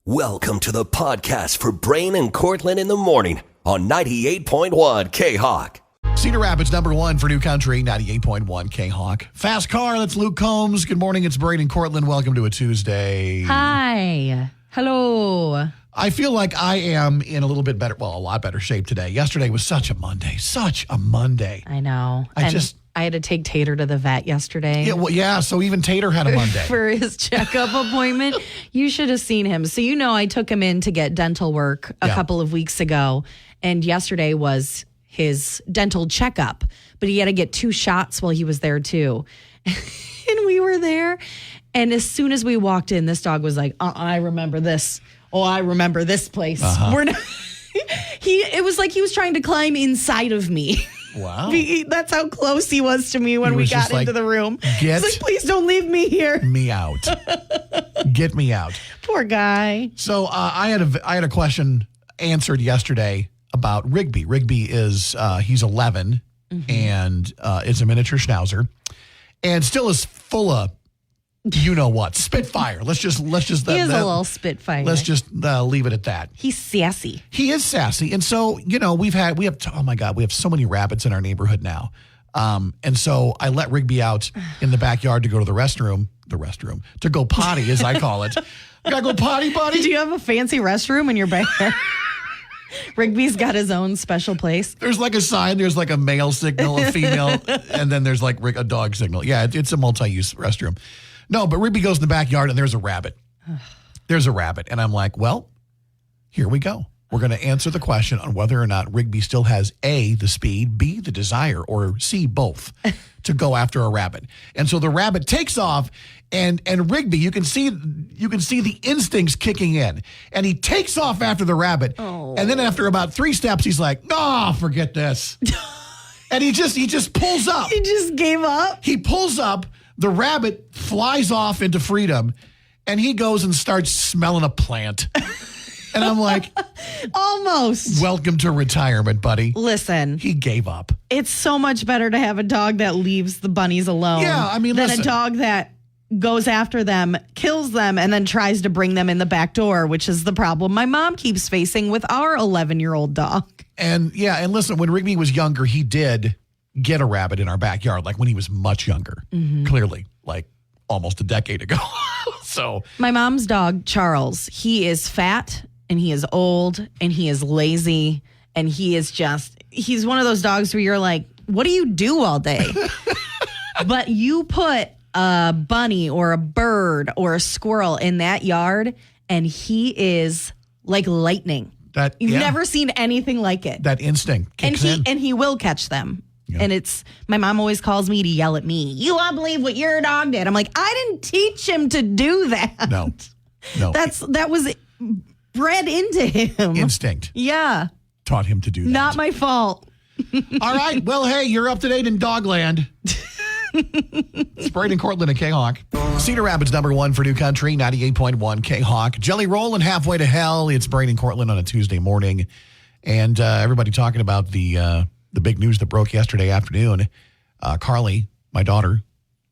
Welcome to the podcast for Brain and Cortland in the morning on 98.1 K-Hawk. Cedar Rapids, number one for New Country, 98.1 K-Hawk. Fast car, that's Luke Combs. Good morning, it's Brain and Cortland. Welcome to a Tuesday. Hi. Hello. I feel like I am in a little bit better, well, a lot better shape today. Yesterday was such a Monday. I know. I had to take Tater to the vet yesterday. Yeah, so even Tater had a Monday. For his checkup appointment. You should have seen him. So, I took him in to get dental work a couple of weeks ago, and yesterday was his dental checkup, but he had to get 2 shots while he was there too. And we were there, and as soon as we walked in, this dog was like, I remember this. Oh, I remember this place. We're not. It was like he was trying to climb inside of me. Wow. That's how close he was to me when we got into the room. He's like, please don't leave me here. Me out. Get me out. Poor guy. So I had a question answered yesterday about Rigby. Rigby is he's 11 and is a miniature schnauzer and still is full of Spitfire. Let's just he is a little Spitfire. Let's just leave it at that. He's sassy. He is sassy, and so we have so many rabbits in our neighborhood now, and so I let Rigby out in the backyard to go to the restroom to go potty, as I call it. I gotta go potty, buddy. Do you have a fancy restroom in your backyard? Rigby's got his own special place. There's like a sign. There's like a male signal, a female, and then there's like a dog signal. Yeah, it's a multi-use restroom. No, but Rigby goes in the backyard and there's a rabbit. There's a rabbit. And I'm like, well, here we go. We're going to answer the question on whether or not Rigby still has A, the speed, B, the desire, or C, both to go after a rabbit. And so the rabbit takes off and Rigby, you can see the instincts kicking in. And he takes off after the rabbit. Oh. And then after about 3 steps, he's like, forget this. And he just pulls up. He just gave up? He pulls up. The rabbit flies off into freedom, and he goes and starts smelling a plant. And I'm like, almost. Welcome to retirement, buddy. Listen. He gave up. It's so much better to have a dog that leaves the bunnies alone than a dog that goes after them, kills them, and then tries to bring them in the back door, which is the problem my mom keeps facing with our 11-year-old dog. And listen, when Rigby was younger, he did get a rabbit in our backyard, like when he was much younger, clearly, like almost a decade ago. So my mom's dog, Charles, he is fat and he is old and he is lazy and he's one of those dogs where you're like, what do you do all day? But you put a bunny or a bird or a squirrel in that yard and he is like lightning. You've never seen anything like it. That instinct kicks in. And he will catch them. Yeah. And my mom always calls me to yell at me. You won't believe what your dog did. I'm like, I didn't teach him to do that. No. That was bred into him. Instinct. Yeah. Taught him to do that. Not my fault. All right. Well, hey, you're up to date in Dogland. It's Brain and Cortland at K-Hawk. Cedar Rapids, number one for New Country, 98.1 K-Hawk. Jelly rolling halfway to hell. It's Brain and Cortland on a Tuesday morning. And everybody talking about the big news that broke yesterday afternoon. Carly, my daughter,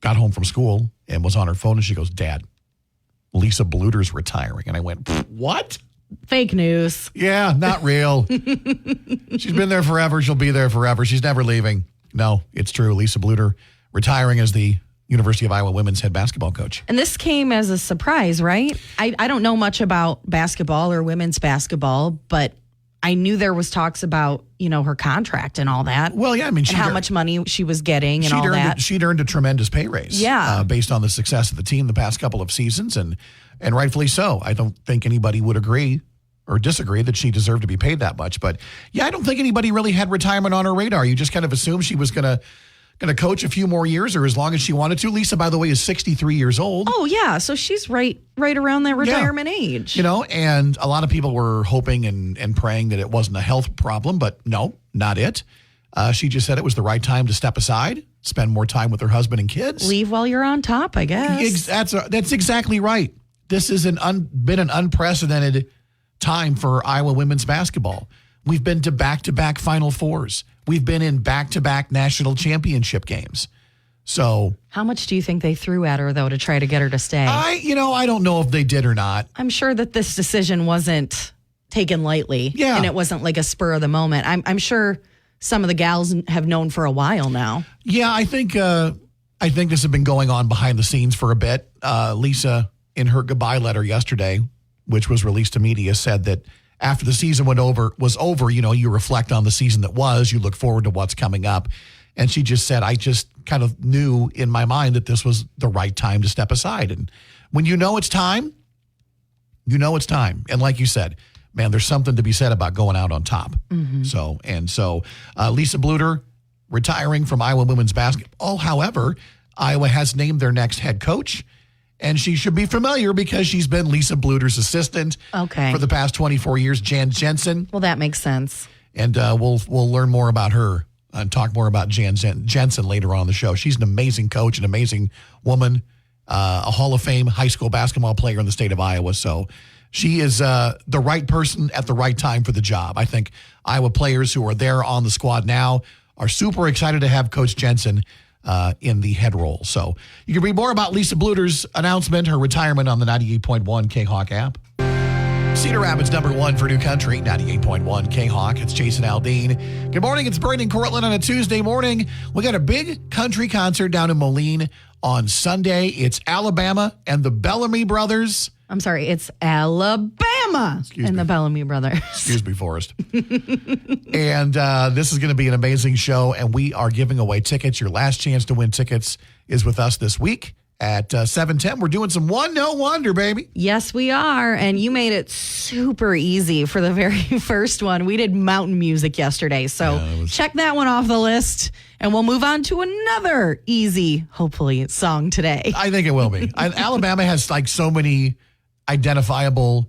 got home from school and was on her phone and she goes, Dad, Lisa Bluder's retiring. And I went, what? Fake news. Yeah, not real. She's been there forever. She'll be there forever. She's never leaving. No, it's true. Lisa Bluder retiring as the University of Iowa women's head basketball coach. And this came as a surprise, right? I don't know much about basketball or women's basketball, but I knew there was talks about, her contract and all that. Well, yeah, I mean, how much money she was getting and all that. She'd earned a tremendous pay raise. Yeah. Based on the success of the team the past couple of seasons, and rightfully so. I don't think anybody would agree or disagree that she deserved to be paid that much. But, yeah, I don't think anybody really had retirement on her radar. You just kind of assumed she was going to coach a few more years or as long as she wanted to. Lisa, by the way, is 63 years old. Oh, yeah. So she's right around that retirement age. And a lot of people were hoping and praying that it wasn't a health problem, but no, not it. She just said it was the right time to step aside, spend more time with her husband and kids. Leave while you're on top, I guess. That's exactly right. This has been an unprecedented time for Iowa women's basketball. We've been to back-to-back Final Fours. We've been in back-to-back national championship games. So How much do you think they threw at her, though, to try to get her to stay? I don't know if they did or not. I'm sure that this decision wasn't taken lightly. Yeah. And it wasn't like a spur of the moment. I'm sure some of the gals have known for a while now. Yeah, I think this has been going on behind the scenes for a bit. Lisa, in her goodbye letter yesterday, which was released to media, said that after the season was over, you reflect on the season that was, you look forward to what's coming up. And she just said, I just kind of knew in my mind that this was the right time to step aside. And when you know it's time, you know it's time. And like you said, man, there's something to be said about going out on top. Mm-hmm. So Lisa Bluder retiring from Iowa women's basketball. However, Iowa has named their next head coach, and she should be familiar because she's been Lisa Bluder's assistant for the past 24 years, Jan Jensen. Well, that makes sense. And we'll learn more about her and talk more about Jan Jensen later on in the show. She's an amazing coach, an amazing woman, a Hall of Fame high school basketball player in the state of Iowa. So she is the right person at the right time for the job. I think Iowa players who are there on the squad now are super excited to have Coach Jensen in the head role. So you can read more about Lisa Bluder's announcement, her retirement, on the 98.1 K-Hawk app. Cedar Rapids #1 for New Country, 98.1 K-Hawk. It's Jason Aldean. Good morning. It's Braden Cortland on a Tuesday morning. We got a big country concert down in Moline on Sunday. It's Alabama and the Bellamy Brothers. I'm sorry, it's Alabama and the Bellamy Brothers. Excuse me, Forrest. And this is going to be an amazing show, and we are giving away tickets. Your last chance to win tickets is with us this week at 7:10. We're doing some One No Wonder, baby. Yes, we are. And you made it super easy for the very first one. We did mountain music yesterday. So check that one off the list. And we'll move on to another easy, hopefully, song today. I think it will be. Alabama has like so many identifiable,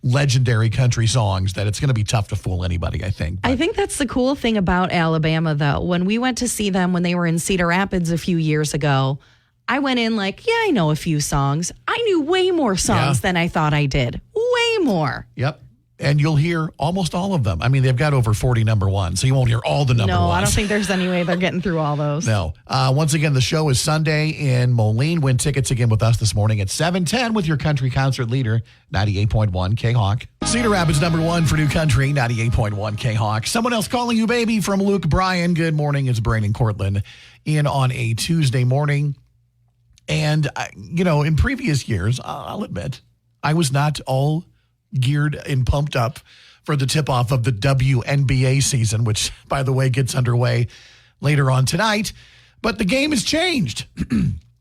legendary country songs that it's going to be tough to fool anybody, I think. I think that's the cool thing about Alabama, though. When we went to see them when they were in Cedar Rapids a few years ago, I went in like, yeah, I know a few songs. I knew way more songs than I thought I did. Way more. Yep. And you'll hear almost all of them. I mean, they've got over 40 number ones, so you won't hear all the number ones. No, I don't think there's any way they're getting through all those. No. Once again, the show is Sunday in Moline. Win tickets again with us this morning at 7:10 with your country concert leader, 98.1 K-Hawk. Cedar Rapids #1 for New Country, 98.1 K-Hawk. Someone else calling you, baby, from Luke Bryan. Good morning. It's Brandon Cortland in on a Tuesday morning. And, in previous years, I'll admit, I was not all geared and pumped up for the tip-off of the WNBA season, which, by the way, gets underway later on tonight. But the game has changed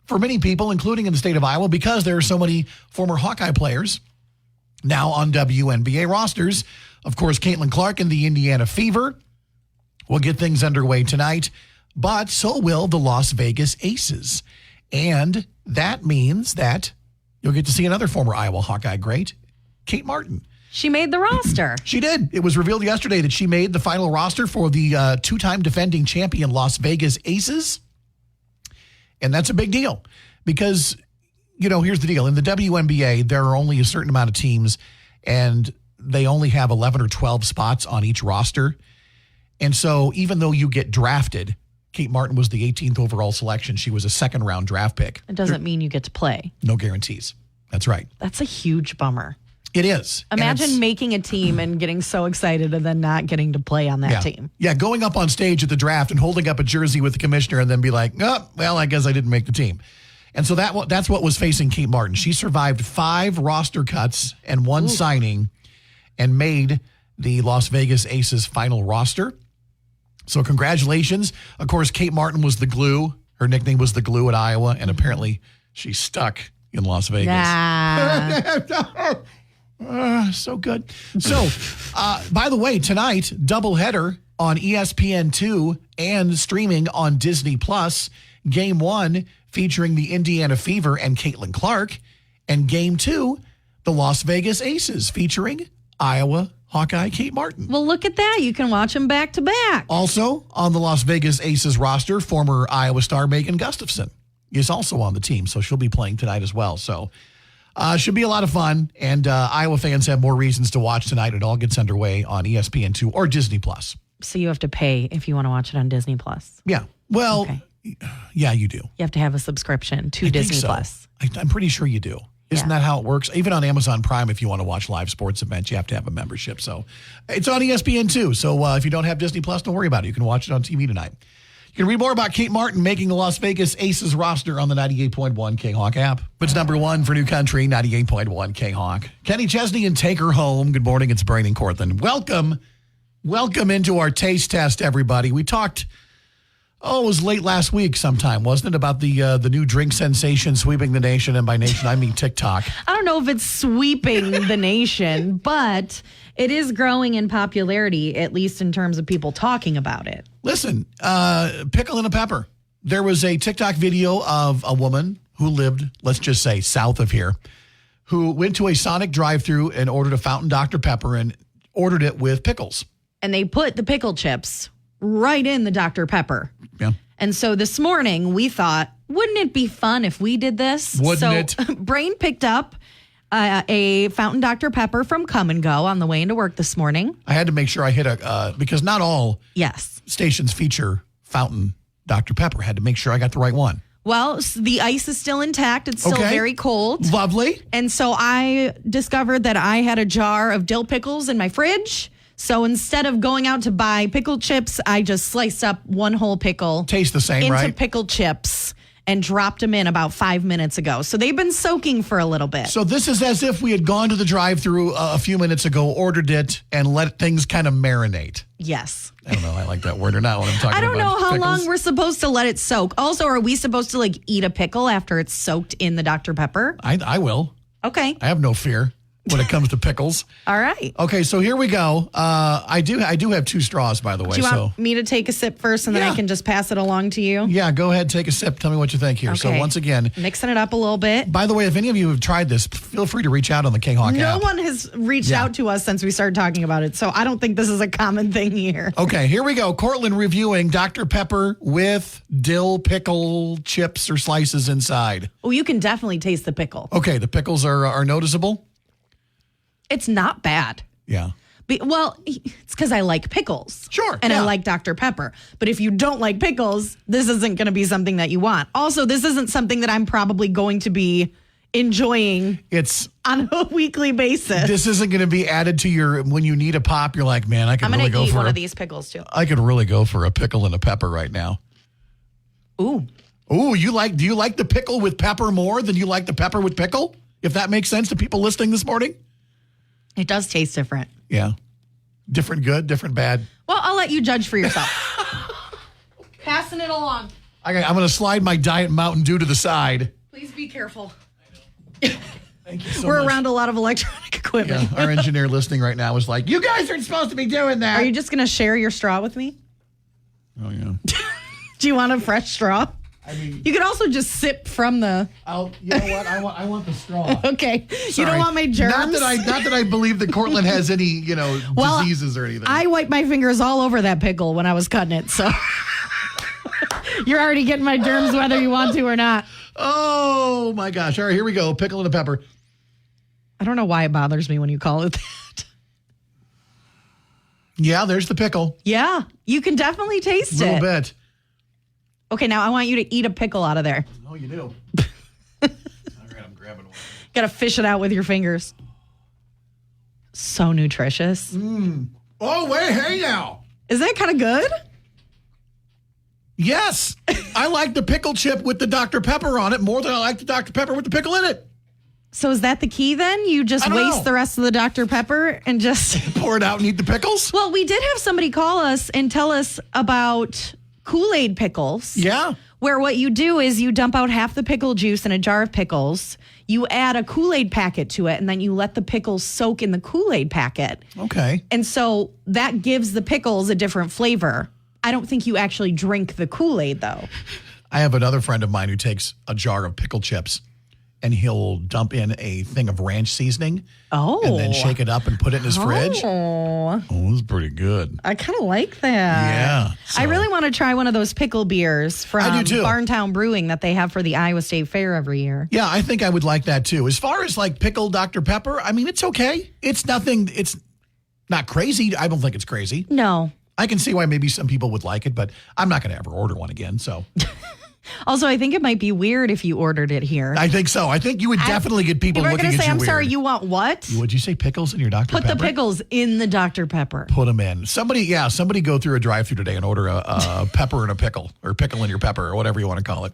for many people, including in the state of Iowa, because there are so many former Hawkeye players now on WNBA rosters. Of course, Caitlin Clark and the Indiana Fever will get things underway tonight, but so will the Las Vegas Aces. And that means that you'll get to see another former Iowa Hawkeye great, Kate Martin. She made the roster. She did. It was revealed yesterday that she made the final roster for the two-time defending champion Las Vegas Aces. And that's a big deal because, here's the deal. In the WNBA, there are only a certain amount of teams, and they only have 11 or 12 spots on each roster. And so even though you get drafted, Kate Martin was the 18th overall selection. She was a second-round draft pick. It doesn't mean you get to play. No guarantees. That's right. That's a huge bummer. It is. Imagine making a team and getting so excited and then not getting to play on that team. Yeah, going up on stage at the draft and holding up a jersey with the commissioner and then be like, I guess I didn't make the team. And so that's what was facing Kate Martin. She survived 5 roster cuts and 1 signing and made the Las Vegas Aces final roster. So congratulations. Of course, Kate Martin was the glue. Her nickname was the glue at Iowa, and apparently she's stuck in Las Vegas. So good. So, by the way, tonight, doubleheader on ESPN2 and streaming on Disney Plus. Game 1 featuring the Indiana Fever and Caitlin Clark, and Game 2, the Las Vegas Aces featuring Iowa Hawkeye Kate Martin. Well, look at that. You can watch them back to back. Also on the Las Vegas Aces roster, former Iowa star Megan Gustafson is also on the team, so she'll be playing tonight as well. So should be a lot of fun, and Iowa fans have more reasons to watch tonight. It all gets underway on ESPN2 or Disney Plus. So you have to pay if you want to watch it on Disney Plus. Yeah. Well, Yeah, you do. You have to have a subscription to I Disney think so. Plus. I'm pretty sure you do. Isn't that how it works? Even on Amazon Prime, if you want to watch live sports events, you have to have a membership. So it's on ESPN too. So if you don't have Disney Plus, don't worry about it. You can watch it on TV tonight. You can read more about Kate Martin making the Las Vegas Aces roster on the 98.1 K-Hawk app. It's number one for New Country, 98.1 K-Hawk. Kenny Chesney and Take Her Home. Good morning. It's Brain and Cortland. Welcome into our taste test, everybody. We talked, it was late last week sometime, wasn't it, about the new drink sensation sweeping the nation, and by nation, I mean TikTok. I don't know if it's sweeping the nation, but it is growing in popularity, at least in terms of people talking about it. Listen, Pickle and a Pepper. There was a TikTok video of a woman who lived, let's just say, south of here, who went to a Sonic drive-thru and ordered a Fountain Dr. Pepper and ordered it with pickles. And they put the pickle chips right in the Dr. Pepper. Yeah. And so this morning we thought, wouldn't it be fun if we did this? Wouldn't it? Brain picked up a Fountain Dr. Pepper from Come and Go on the way into work this morning. I had to make sure I hit because not all stations feature Fountain Dr. Pepper. I had to make sure I got the right one. Well, the ice is still intact. It's still very cold. Lovely. And so I discovered that I had a jar of dill pickles in my fridge. So instead of going out to buy pickle chips, I just sliced up one whole pickle. Taste the same, into right? Pickle chips and dropped them in about 5 minutes ago. So they've been soaking for a little bit. So this is as if we had gone to the drive-thru a few minutes ago, ordered it, and let things kind of marinate. Yes. I don't know if I like that word or not when I'm talking about I don't know how pickles. long we're supposed to let it soak. Also, are we supposed to eat a pickle after it's soaked in the Dr. Pepper? I will. Okay. I have no fear when it comes to pickles. All right. Okay, so here we go. I do have two straws, by the way. Do you want me to take a sip first and then I can just pass it along to you? Yeah, go ahead, take a sip. Tell me what you think here. Okay. So once again, mixing it up a little bit. By the way, if any of you have tried this, feel free to reach out on the K-Hawk app. No one has reached out to us since we started talking about it, so I don't think this is a common thing here. Okay, here we go. Cortland reviewing Dr. Pepper with dill pickle chips or slices inside. Oh, you can definitely taste the pickle. Okay, the pickles are noticeable? It's not bad. Yeah. It's because I like pickles. Sure. And I like Dr. Pepper. But if you don't like pickles, this isn't going to be something that you want. Also, this isn't something that I'm probably going to be enjoying on a weekly basis. This isn't going to be added to your, when you need a pop, you're like, man, I'm going to eat one of these pickles too. I could really go for a pickle and a pepper right now. Ooh. Ooh, do you like the pickle with pepper more than you like the pepper with pickle? If that makes sense to people listening this morning? It does taste different. Yeah. Different good, different bad. Well, I'll let you judge for yourself. Passing it along. I'm going to slide my Diet Mountain Dew to the side. Please be careful. Thank you so We're much. around a lot of electronic equipment. Yeah, our engineer listening right now is like, you guys aren't supposed to be doing that. Are you just going to share your straw with me? Oh, yeah. Do you want a fresh straw? I mean, you could also just sip from the. You know what? I want the straw. Okay. Sorry. You don't want my germs? Not that I believe that Cortland has any, diseases or anything. I wiped my fingers all over that pickle when I was cutting it, so you're already getting my germs whether you want to or not. Oh my gosh. All right, here we go. Pickle and a pepper. I don't know why it bothers me when you call it that. Yeah, there's the pickle. Yeah, you can definitely taste it. A little bit. Okay, now I want you to eat a pickle out of there. Oh, you do. All right, I'm grabbing one. Got to fish it out with your fingers. So nutritious. Oh, wait, hey now. Is that kind of good? Yes. I like the pickle chip with the Dr. Pepper on it more than I like the Dr. Pepper with the pickle in it. So is that the key then? You just waste the rest of the Dr. Pepper and just pour it out and eat the pickles? Well, we did have somebody call us and tell us about Kool-Aid pickles. Yeah. Where what you do is you dump out half the pickle juice in a jar of pickles, you add a Kool-Aid packet to it, and then you let the pickles soak in the Kool-Aid packet. Okay. And so that gives the pickles a different flavor. I don't think you actually drink the Kool-Aid, though. I have another friend of mine who takes a jar of pickle chips and he'll dump in a thing of ranch seasoning. Oh. And then shake it up and put it in his fridge. Oh, it's pretty good. I kind of like that. Yeah. I really want to try one of those pickle beers from Barntown Brewing that they have for the Iowa State Fair every year. Yeah, I think I would like that too. As far as like pickle Dr. Pepper, I mean, it's okay. It's nothing. It's not crazy. I don't think it's crazy. No. I can see why maybe some people would like it, but I'm not going to ever order one again. So Also, I think it might be weird if you ordered it here. I think so. I think you would definitely get people looking at you I'm weird. sorry, you want what? Would you say pickles in your Dr. Pepper? Put the pickles in the Dr. Pepper. Put them in. Somebody go through a drive-thru today and order a pepper and a pickle, or pickle in your pepper, or whatever you want to call it.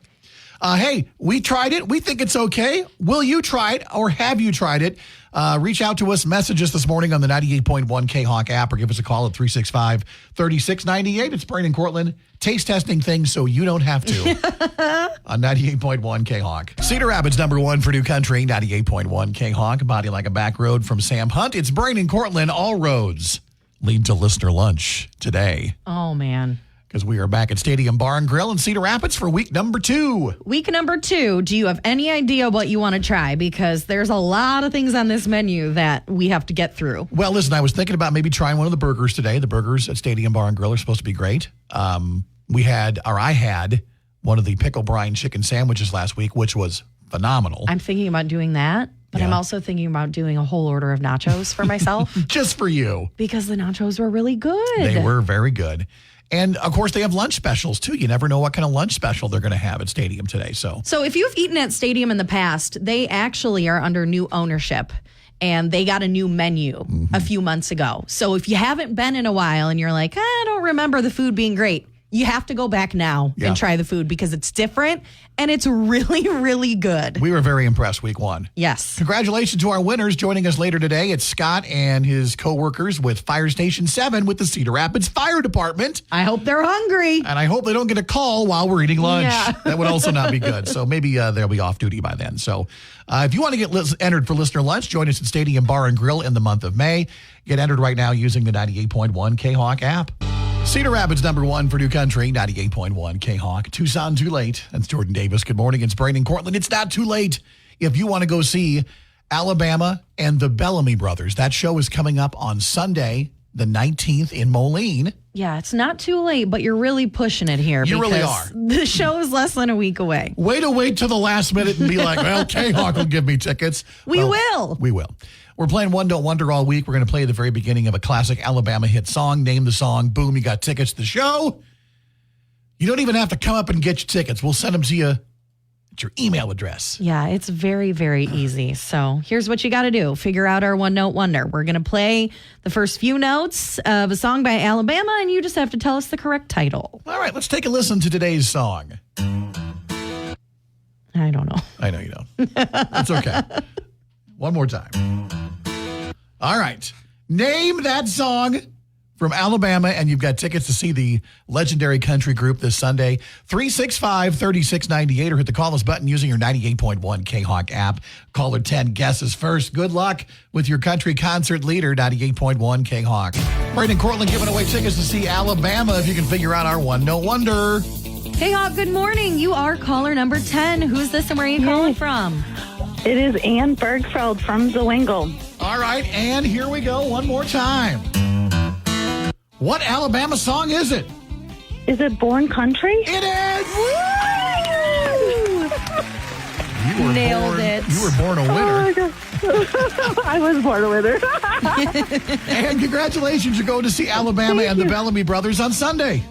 Hey, we tried it. We think it's okay. Will you try it, or have you tried it? Reach out to us, message us this morning on the 98.1 K-Hawk app, or give us a call at 365-3698. It's Brain and Cortland taste testing things so you don't have to on 98.1 K-Hawk. Cedar Rapids #1 for New Country, 98.1 K-Hawk. Body Like a Back Road from Sam Hunt. It's Brain and Cortland. All roads lead to listener lunch today. Oh, man. Because we are back at Stadium Bar and Grill in Cedar Rapids for week number 2. Week number 2, do you have any idea what you want to try? Because there's a lot of things on this menu that we have to get through. Well, listen, I was thinking about maybe trying one of the burgers today. The burgers at Stadium Bar and Grill are supposed to be great. I had one of the pickle brine chicken sandwiches last week, which was phenomenal. I'm thinking about doing that, but I'm also thinking about doing a whole order of nachos for myself. Just for you. Because the nachos were really good. They were very good. And, of course, they have lunch specials, too. You never know what kind of lunch special they're going to have at Stadium today. So if you've eaten at Stadium in the past, they actually are under new ownership. And they got a new menu a few months ago. So if you haven't been in a while and you're like, I don't remember the food being great, you have to go back now and try the food because it's different and it's really, really good. We were very impressed week 1. Yes. Congratulations to our winners. Joining us later today, it's Scott and his coworkers with Fire Station 7 with the Cedar Rapids Fire Department. I hope they're hungry. And I hope they don't get a call while we're eating lunch. Yeah. That would also not be good. So maybe they'll be off duty by then. So if you want to get entered for listener lunch, join us at Stadium Bar and Grill in the month of May. Get entered right now using the 98.1 K-Hawk app. Cedar Rapids #1 for New Country, 98.1 K-Hawk. Tucson, too late. That's Jordan Davis. Good morning. It's Brain and Cortland. It's not too late if you want to go see Alabama and the Bellamy Brothers. That show is coming up on Sunday, the 19th in Moline. Yeah, it's not too late, but you're really pushing it here. You really because are. The show is less than a week away. Way to wait till the last minute and be like, well, K-Hawk will give me tickets. We will. We will. We're playing One Don't Wonder all week. We're going to play the very beginning of a classic Alabama hit song. Name the song. Boom, you got tickets to the show. You don't even have to come up and get your tickets. We'll send them to you at your email address. Yeah, it's very, very easy. So here's what you got to do. Figure out our One Note Wonder. We're going to play the first few notes of a song by Alabama, and you just have to tell us the correct title. All right, let's take a listen to today's song. I don't know. I know you don't. That's okay. One more time. All right. Name that song from Alabama, and you've got tickets to see the legendary country group this Sunday. 365-3698, or hit the call us button using your 98.1 K-Hawk app. Caller 10 guesses first. Good luck with your country concert leader, 98.1 K-Hawk. Brain and Cortland giving away tickets to see Alabama if you can figure out our One No Wonder. Hey, Hawk, good morning. You are caller number 10. Who's this and where are you calling from? It is Ann Bergfeld from Zwingle. All right, and here we go one more time. What Alabama song is it? Is it Born Country? It is! Nailed it. You were born a winner. I was born a winner. And congratulations, you're going to see Alabama and the Bellamy Brothers on Sunday.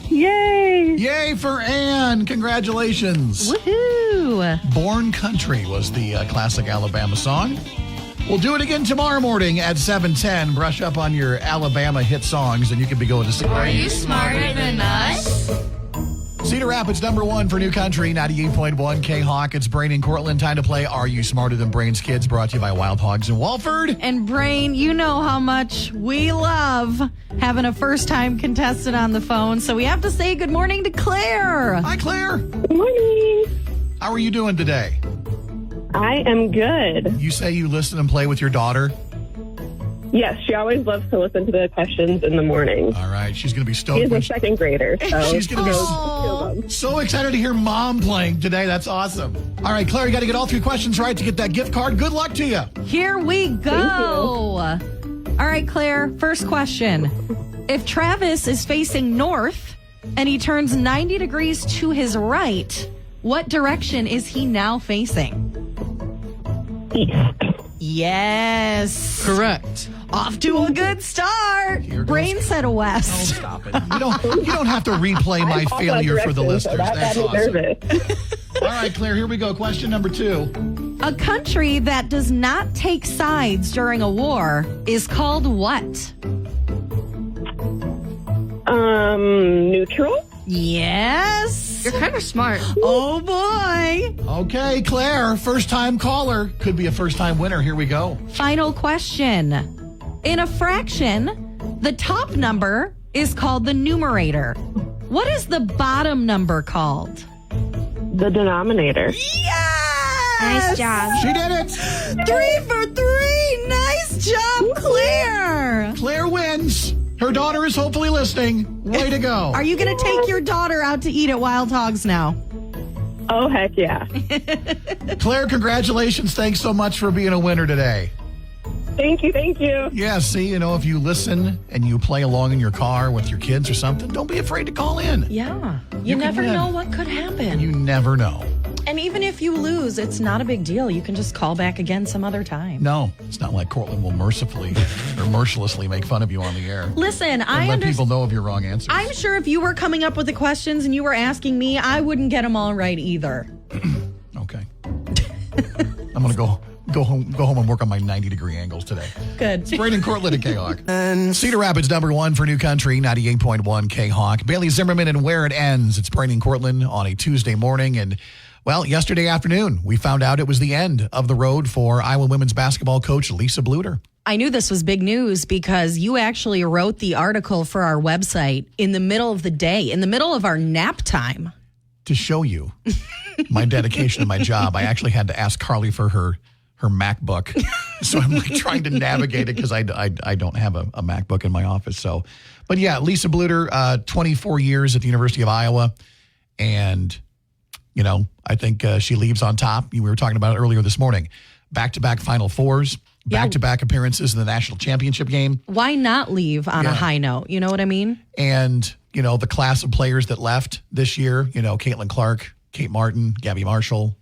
Yay! Yay for Ann. Congratulations. Woohoo! Born Country was the classic Alabama song. We'll do it again tomorrow morning at 7:10. Brush up on your Alabama hit songs, and you can be going to see. Are you smarter than us? Cedar Rapids #1 for New Country, 98.1 K-Hawk. It's Brain and Cortland. Time to play Are You Smarter Than Brain's Kids? Brought to you by Wild Hogs in Walford. And Brain, you know how much we love having a first-time contestant on the phone, so we have to say good morning to Claire. Hi, Claire. Good morning. How are you doing today? I am good. You say you listen and play with your daughter? Yes, she always loves to listen to the questions in the morning. All right. She's going to be stoked. She's when a second grader. So She's going to be so excited to hear Mom playing today. That's awesome. All right, Claire, you got to get all 3 questions right to get that gift card. Good luck to you. Here we go. All right, Claire, first question. If Travis is facing north and he turns 90 degrees to his right, what direction is he now facing? East. Yes. Correct. Off to a good start. Brain said west. Stop it. You don't have to replay my failure for the listeners. That's awesome. Nervous. All right, Claire, here we go. Question number 2. A country that does not take sides during a war is called what? Neutral? Yes. You're kind of smart. Oh, boy. Okay, Claire, first-time caller. Could be a first-time winner. Here we go. Final question. In a fraction, the top number is called the numerator. What is the bottom number called? The denominator. Yes! Nice job. She did it. 3 for 3. Nice job, Claire. Claire wins. Her daughter is hopefully listening. Way to go. Are you going to take your daughter out to eat at Wild Hogs now? Oh, heck yeah. Claire, congratulations. Thanks so much for being a winner today. Thank you. Yeah, see, if you listen and you play along in your car with your kids or something, don't be afraid to call in. Yeah. You You never can win. know what could happen. You never know. And even if you lose, it's not a big deal. You can just call back again some other time. No, it's not like Cortland will mercilessly make fun of you on the air. Listen, And I let understand. people know of your wrong answers. I'm sure if you were coming up with the questions and you were asking me, I wouldn't get them all right either. Okay. I'm going to go home and work on my 90-degree angles today. Good. It's Braden Cortland at K-Hawk. And Cedar Rapids, #1 for New Country, 98.1 K-Hawk. Bailey Zimmerman and Where It Ends. It's Braden Cortland on a Tuesday morning. And, well, yesterday afternoon, we found out it was the end of the road for Iowa women's basketball coach Lisa Bluder. I knew this was big news because you actually wrote the article for our website in the middle of the day, in the middle of our nap time. To show you my dedication to my job, I actually had to ask Carly for her MacBook. So I'm like trying to navigate it because I don't have a MacBook in my office. So, but yeah, Lisa Bluder, 24 years at the University of Iowa. And, I think she leaves on top. We were talking about it earlier this morning. Back-to-back Final Fours, back-to-back appearances in the national championship game. Why not leave on a high note? You know what I mean? And, the class of players that left this year, Caitlin Clark, Kate Martin, Gabby Marshall.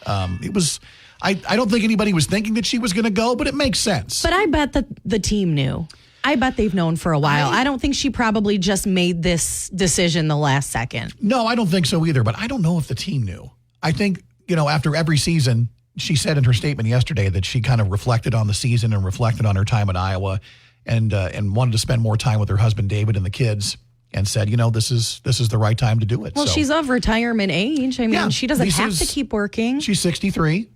It was... I don't think anybody was thinking that she was going to go, but it makes sense. But I bet that the team knew. I bet they've known for a while. I don't think she probably just made this decision the last second. No, I don't think so either, but I don't know if the team knew. I think, after every season, she said in her statement yesterday that she kind of reflected on the season and reflected on her time at Iowa and wanted to spend more time with her husband, David, and the kids. And said, this is the right time to do it. Well, so, she's of retirement age. I mean, she doesn't have to keep working. She's 63.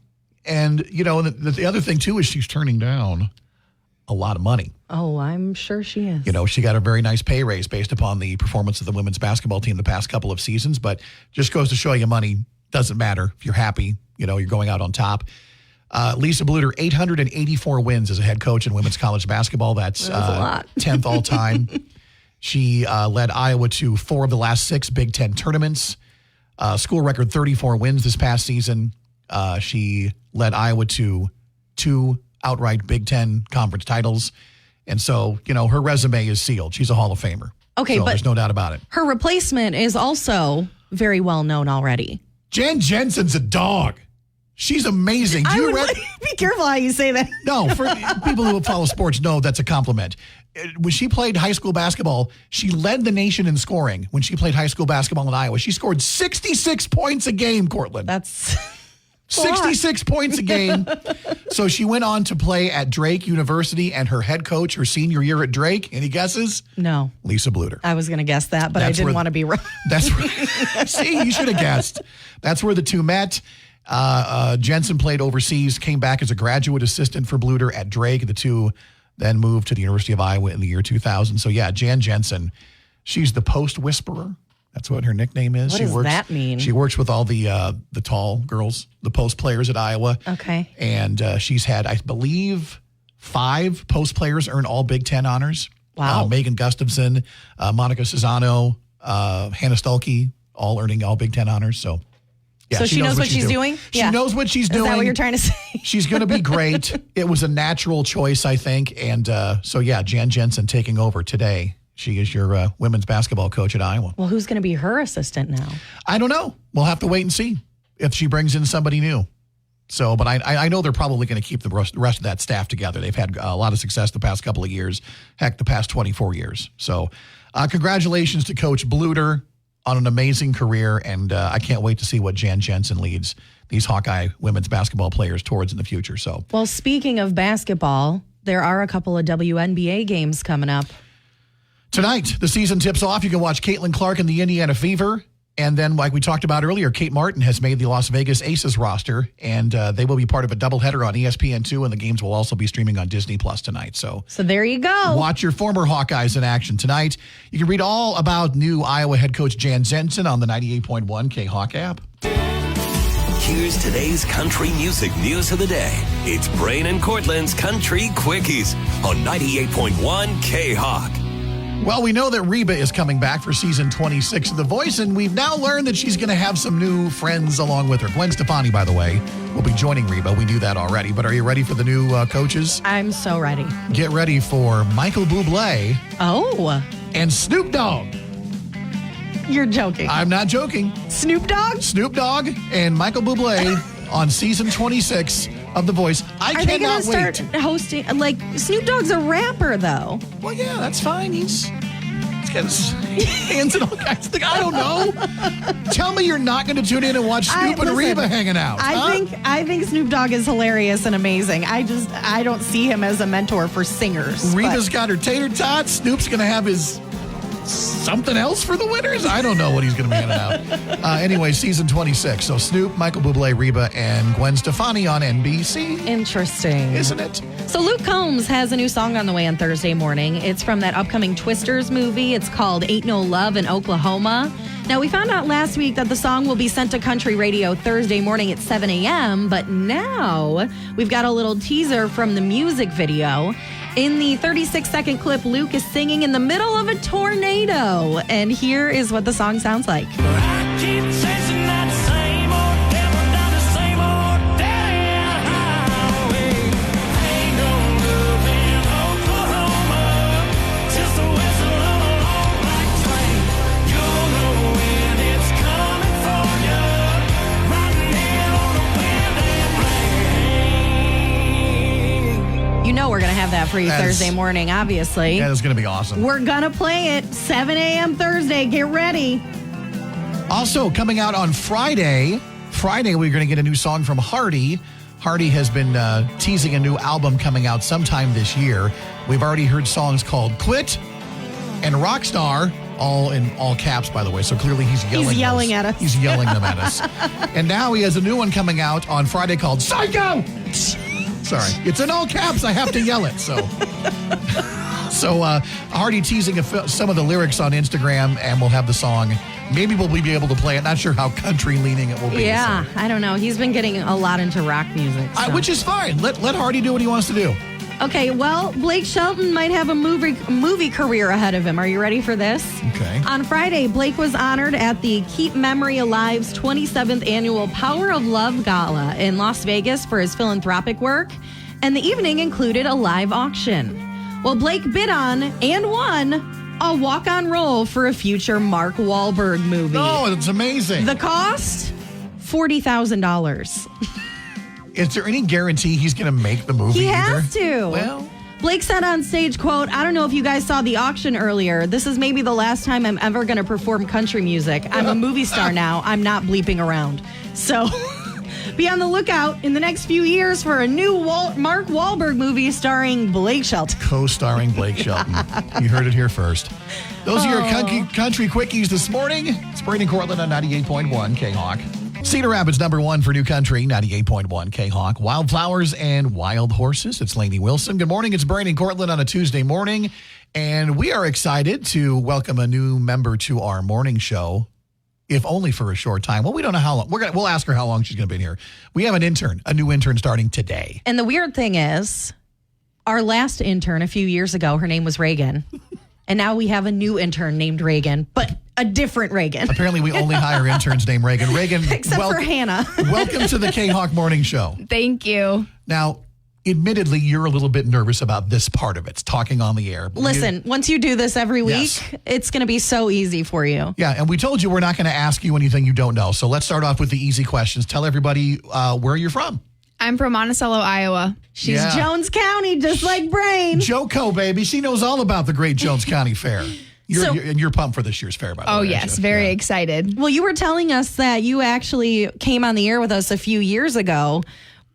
And, the other thing, too, is she's turning down a lot of money. Oh, I'm sure she is. She got a very nice pay raise based upon the performance of the women's basketball team the past couple of seasons. But just goes to show you money doesn't matter. If you're happy, you're going out on top. Lisa Bluder, 884 wins as a head coach in women's college basketball. That's a lot. 10th all time. She led Iowa to 4 of the last 6 Big Ten tournaments. School record 34 wins this past season. She led Iowa to 2 outright Big Ten conference titles. And so, her resume is sealed. She's a Hall of Famer. Okay, so but there's no doubt about it. Her replacement is also very well known already. Jen Jensen's a dog. She's amazing. Be careful how you say that. No, for people who follow sports know that's a compliment. When she played high school basketball, she led the nation in scoring. When she played high school basketball in Iowa, she scored 66 points a game, Cortland. That's 66 points a game. So she went on to play at Drake University, and her head coach her senior year at Drake, any guesses? No. Lisa Bluder. I was going to guess that, but I didn't want to be wrong. That's where, see, you should have guessed. That's where the two met. Jensen played overseas, came back as a graduate assistant for Bluder at Drake. The two then moved to the University of Iowa in the year 2000. So, yeah, Jan Jensen, she's the post whisperer. That's what her nickname is. What does that mean? She works with all the tall girls, the post players at Iowa. Okay. And she's had, I believe, 5 post players earn all Big Ten honors. Wow. Megan Gustafson, Monica Cesano, Hannah Stulke, all earning all Big Ten honors. So, yeah, so she knows what she's doing? She knows what she's doing. Is that what you're trying to say? She's going to be great. It was a natural choice, I think. And so, yeah, Jan Jensen taking over today. She is your women's basketball coach at Iowa. Well, who's going to be her assistant now? I don't know. We'll have to wait and see if she brings in somebody new. So, but I know they're probably going to keep the rest of that staff together. They've had a lot of success the past couple of years, heck, the past 24 years. So, congratulations to Coach Bluder on an amazing career, and I can't wait to see what Jan Jensen leads these Hawkeye women's basketball players towards in the future. So, well, speaking of basketball, there are a couple of WNBA games coming up. Tonight, the season tips off. You can watch Caitlin Clark and the Indiana Fever. And then, like we talked about earlier, Kate Martin has made the Las Vegas Aces roster, and they will be part of a doubleheader on ESPN2, and the games will also be streaming on Disney Plus tonight. So there you go. Watch your former Hawkeyes in action tonight. You can read all about new Iowa head coach Jan Jensen on the 98.1 K-Hawk app. Here's today's country music news of the day. It's Brain and Cortland's Country Quickies on 98.1 K-Hawk. Well, we know that Reba is coming back for season 26 of The Voice, and we've now learned that she's going to have some new friends along with her. Gwen Stefani, by the way, will be joining Reba. We knew that already. But are you ready for the new coaches? I'm so ready. Get ready for Michael Bublé. Oh. And Snoop Dogg. You're joking. I'm not joking. Snoop Dogg? Snoop Dogg and Michael Bublé on season 26 of The Voice. I Are they cannot gonna wait. start hosting? Like, Snoop Dogg's a rapper, though. Well, yeah, that's fine. He's got his hands in all kinds of things. I don't know. Tell me you're not going to tune in and watch Snoop and Reba hanging out. I think Snoop Dogg is hilarious and amazing. I don't see him as a mentor for singers. Reba's got her tater tots. Snoop's going to have his something else for the winners? I don't know what he's going to be handing out. Anyway, season 26. So Snoop, Michael Bublé, Reba, and Gwen Stefani on NBC. Interesting. Isn't it? So Luke Combs has a new song on the way on Thursday morning. It's from that upcoming Twisters movie. It's called Ain't No Love in Oklahoma. Now, we found out last week that the song will be sent to country radio Thursday morning at 7 a.m., but now we've got a little teaser from the music video. In the 36-second clip, Luke is singing in the middle of a tornado. And here is what the song sounds like. I keep chasing that same old devil down the same old dead highway. Ain't no love in Oklahoma, just a whistle on a long black train. You'll know when it's coming for you, riding in on the wind and rain. You know we're going to have that for you That is- Thursday morning, obviously. That is going to be awesome. We're going to play it 7 a.m. Thursday. Get ready. Also, coming out on Friday, we're going to get a new song from Hardy. Hardy has been teasing a new album coming out sometime this year. We've already heard songs called Quit and Rockstar, all in all caps, by the way. So clearly he's yelling at us. He's yelling them at us. And now he has a new one coming out on Friday called Psycho. Sorry. It's in all caps. I have to yell it. So Hardy teasing some of the lyrics on Instagram, and we'll have the song. Maybe we'll be able to play it. Not sure how country leaning it will be. Yeah, So. I don't know. He's been getting a lot into rock music. So. Which is fine. Let Hardy do what he wants to do. Okay, well, Blake Shelton might have a movie career ahead of him. Are you ready for this? Okay. On Friday, Blake was honored at the Keep Memory Alive's 27th annual Power of Love Gala in Las Vegas for his philanthropic work, and the evening included a live auction. Well, Blake bid on and won a walk-on role for a future Mark Wahlberg movie. Oh, it's amazing. The cost? $40,000. Is there any guarantee he's going to make the movie He either? has to. Well, Blake said on stage, quote, "I don't know if you guys saw the auction earlier. This is maybe the last time I'm ever going to perform country music. I'm a movie star now. I'm not bleeping around." So be on the lookout in the next few years for a new Mark Wahlberg movie starring Blake Shelton. co-starring Blake Shelton. You heard it here first. Those are your country quickies this morning. It's Brandon Cortland on 98.1 K-Hawk. Cedar Rapids #1 for new country, 98.1 K-Hawk. Wildflowers and Wild Horses. It's Lainey Wilson. Good morning. It's Brandon Cortland on a Tuesday morning. And we are excited to welcome a new member to our morning show, if only for a short time. Well, we don't know how long. We'll ask her how long she's going to be in here. We have a new intern starting today. And the weird thing is, our last intern a few years ago, her name was Reagan. And now we have a new intern named Reagan, but a different Reagan. Apparently, we only hire interns named Reagan. Reagan, Except for Hannah. Welcome to the K-Hawk Morning Show. Thank you. Now, admittedly, you're a little bit nervous about this part of it, talking on the air. Listen, once you do this every week, Yes. it's going to be so easy for you. Yeah, and we told you we're not going to ask you anything you don't know. So let's start off with the easy questions. Tell everybody where you're from. I'm from Monticello, Iowa. She's Yeah. Jones County, just like Brain. Joco, baby. She knows all about the Great Jones County Fair. So- You're pumped for this year's fair, by the way. Oh, aren't yes. you? Very Yeah. excited. Well, you were telling us that you actually came on the air with us a few years ago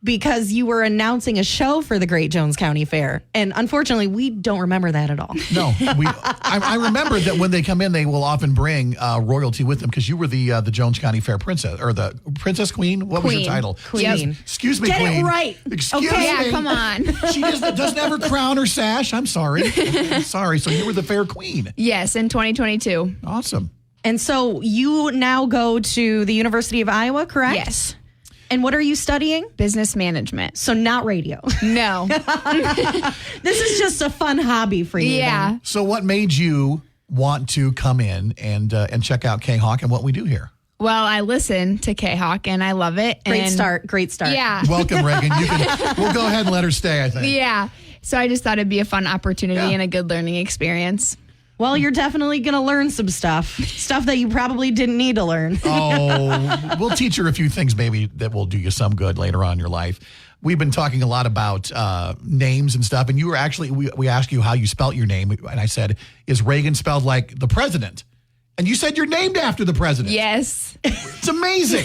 because you were announcing a show for the Great Jones County Fair. And unfortunately, we don't remember that at all. No, I remember that when they come in, they will often bring royalty with them because you were the Jones County Fair princess or the princess queen. What was your Queen. title? Queen. Excuse me, Get it queen. right. Excuse Okay. me. Yeah, come on. She doesn't have her crown or sash. I'm sorry. I'm sorry. So you were the fair queen. Yes, in 2022. Awesome. And so you now go to the University of Iowa, correct? Yes. And what are you studying? Business management. So not radio. No. This is just a fun hobby for you. Yeah. then. So what made you want to come in and check out K-Hawk and what we do here? Well, I listen to K-Hawk and I love it. Great and start. Great start. Yeah. Welcome, Reagan. We'll go ahead and let her stay, I think. Yeah. So I just thought it'd be a fun opportunity Yeah. and a good learning experience. Well, you're definitely going to learn some stuff that you probably didn't need to learn. Oh, we'll teach her a few things maybe that will do you some good later on in your life. We've been talking a lot about names and stuff, and you were actually, we asked you how you spelt your name, and I said, is Reagan spelled like the president? And you said you're named after the president. Yes. It's amazing.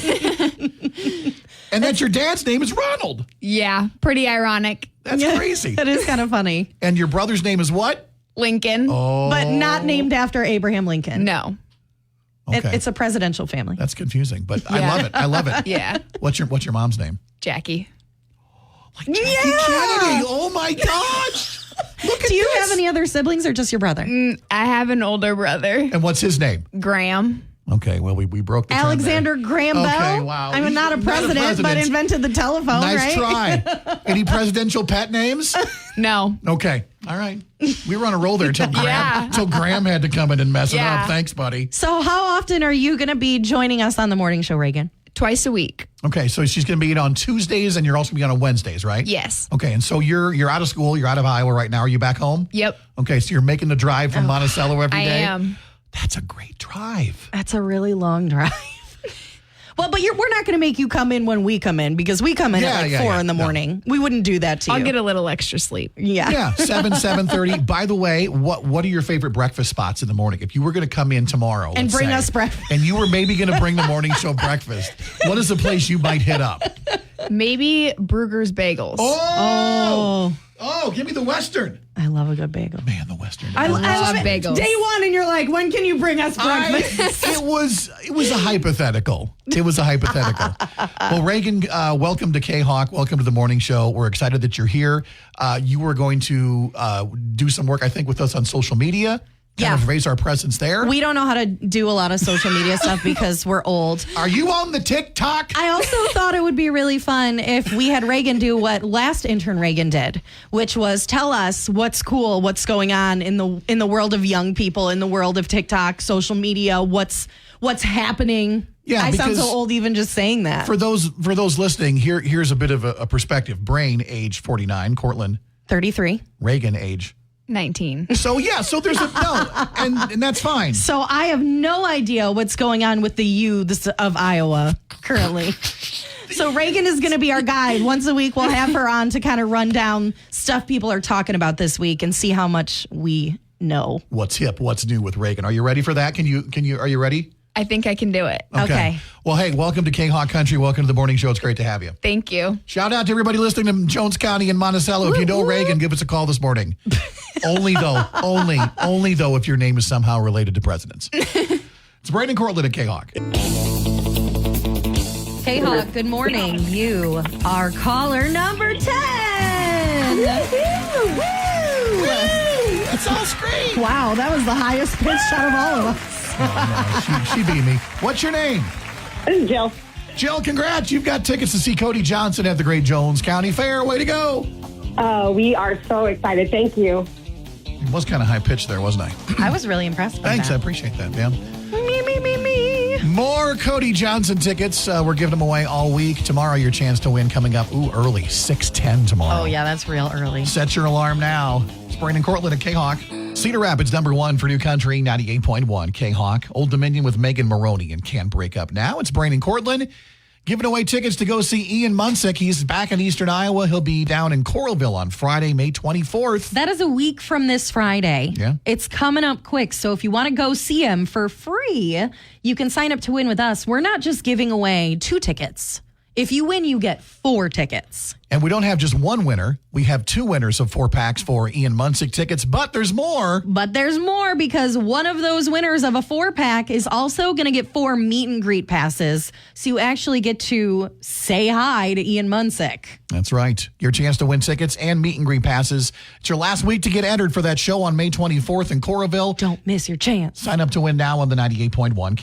And that your dad's name is Ronald. Yeah. Pretty ironic. That's crazy. That is kind of funny. And your brother's name is what? Lincoln. Oh, But not named after Abraham Lincoln. No. okay. It's a presidential family. That's confusing, but I Yeah. love it. I love it. Yeah. What's your mom's name? Jackie. Like Jackie Kennedy. Oh my gosh. Look at Do you this. have any other siblings or just your brother? I have an older brother, And what's his name? Graham. Okay, well, we broke the trend Alexander there. Graham Bell? Okay, wow. I'm He's not a president, but invented the telephone, Nice right? try. Any presidential pet names? No. Okay, all right. We were on a roll there until Yeah. Graham had to come in and mess it Yeah. up. Thanks, buddy. So how often are you going to be joining us on the morning show, Reagan? Twice a week. Okay, so she's going to be on Tuesdays, and you're also going to be on Wednesdays, right? Yes. Okay, and so you're out of school. You're out of Iowa right now. Are you back home? Yep. Okay, so you're making the drive from Monticello every I day? am. That's a great drive. That's a really long drive. Well, but we're not going to make you come in when we come in because we come in Yeah, at like yeah, 4 yeah. in the No. morning. We wouldn't do that to I'll you. get a little extra sleep. yeah. Yeah, 7:30. By the way, what are your favorite breakfast spots in the morning? If you were going to come in tomorrow And let's bring say, us breakfast. and you were maybe going to bring the morning show breakfast, what is the place you might hit up? Maybe Brugger's Bagels. Oh, give me the Western. I love a good bagel. Man, the Western. I love love it. bagels. Day one, and you're like, when can you bring us breakfast? it was a hypothetical. It was a hypothetical. Well, Reagan, welcome to K-Hawk. Welcome to the morning show. We're excited that you're here. You were going to do some work, I think, with us on social media. Kind of raise our presence there. We don't know how to do a lot of social media stuff because we're old. Are you on the TikTok? I also thought it would be really fun if we had Reagan do what last intern Reagan did, which was tell us what's cool, what's going on in the world of young people, in the world of TikTok, social media, what's happening. Yeah, I sound because so old even just saying that. For those listening, here's a bit of a perspective. Brain, age 49. Cortland, 33. Reagan, age. 19. So there's and that's fine. So I have no idea what's going on with the youths of Iowa currently. So Reagan is going to be our guide. Once a week, we'll have her on to kind of run down stuff people are talking about this week and see how much we know. What's hip? What's new with Reagan? Are you ready for that? Are you ready? I think I can do it. Okay. Well, hey, welcome to K-Hawk Country. Welcome to the morning show. It's great to have you. Thank you. Shout out to everybody listening to Jones County and Monticello. If you know Reagan, give us a call this morning. only though, if your name is somehow related to presidents. It's Brandon Cortland at K-Hawk. Hey, Hawk, good morning. You are caller number 10. It's all screen. Wow, that was the highest pitch out of all of us. She beat me. What's your name? This is Jill. Jill, congrats. You've got tickets to see Cody Johnson at the Great Jones County Fair. Way to go. We are so excited. Thank you. It was kind of high pitched there, wasn't I? I was really impressed by Thanks. I that. appreciate that, man. Me. More Cody Johnson tickets. We're giving them away all week. Tomorrow, your chance to win coming up. Ooh, early. 6:10 tomorrow. Oh, yeah, that's real early. Set your alarm now. It's Brandon Cortland at K-Hawk. Cedar Rapids, #1 for New Country, 98.1 K-Hawk. Old Dominion with Megan Maroney and Can't Break Up Now. It's Brandon Cortland. Giving away tickets to go see Ian Munsick. He's back in Eastern Iowa. He'll be down in Coralville on Friday, May 24th. That is a week from this Friday. Yeah. It's coming up quick. So if you want to go see him for free, you can sign up to win with us. We're not just giving away 2 tickets. If you win, you get 4 tickets. And we don't have just one winner. We have 2 winners of 4-packs for Ian Munsick tickets, but there's more. But there's more because one of those winners of a 4-pack is also going to get 4 meet and greet passes. So you actually get to say hi to Ian Munsick. That's right. Your chance to win tickets and meet and greet passes. It's your last week to get entered for that show on May 24th in Coralville. Don't miss your chance. Sign up to win now on the 98.1